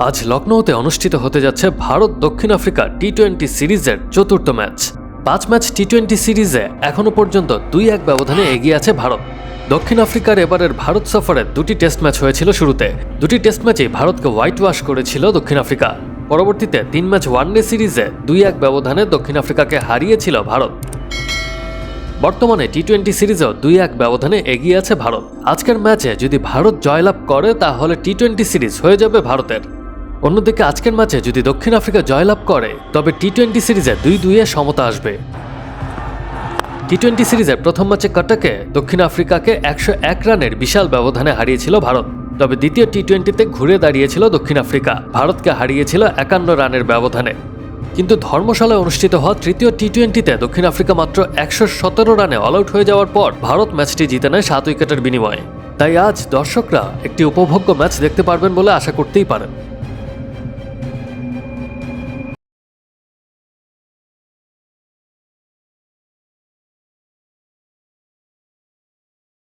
আজ লখনৌতে অনুষ্ঠিত হতে যাচ্ছে ভারত দক্ষিণ আফ্রিকা টি-20 সিরিজের চতুর্থ ম্যাচ। 5 ম্যাচ টি-20 সিরিজে এখনো পর্যন্ত 2-1 ব্যবধানে এগিয়ে আছে ভারত। দক্ষিণ আফ্রিকার এবারের ভারত সফরে 2টি টেস্ট ম্যাচ হয়েছিল শুরুতে। 2টি টেস্ট ম্যাচেই ভারতকে হোয়াইট ওয়াশ করেছিল দক্ষিণ আফ্রিকা। পরবর্তীতে 3 ম্যাচ ওয়ানডে সিরিজে 2-1 ব্যবধানে দক্ষিণ আফ্রিকাকে হারিয়েছিল ভারত। বর্তমানে টি-20 সিরিজেও 2-1 ব্যবধানে এগিয়ে আছে ভারত। আজকের ম্যাচে যদি ভারত জয়লাভ করে তাহলে টি-20 সিরিজ হয়ে যাবে ভারতের। অন্যদিকে আজকের ম্যাচে যদি দক্ষিণ আফ্রিকা জয়লাভ করে তবে টি-20 সিরিজে 2-2 সমতা আসবে। টি-20 সিরিজের প্রথম ম্যাচে কটকে দক্ষিণ আফ্রিকাকে 101 রানের বিশাল ব্যবধানে হারিয়েছিল ভারত। তবে দ্বিতীয় টি-20তে ঘুরে দাঁড়িয়েছিল দক্ষিণ আফ্রিকা, ভারতকে হারিয়েছিল 51 রানের ব্যবধানে। কিন্তু ধর্মশালায় অনুষ্ঠিত হওয়া তৃতীয় টি-20তে দক্ষিণ আফ্রিকা মাত্র 117 রানে অল আউট হয়ে যাওয়ার পর ভারত ম্যাচটি জিতে নেয় 7 উইকেটের বিনিময়ে। তাই আজ দর্শকরা একটি উপভোগ্য ম্যাচ দেখতে পারবেন বলে আশা করতেই পারেন।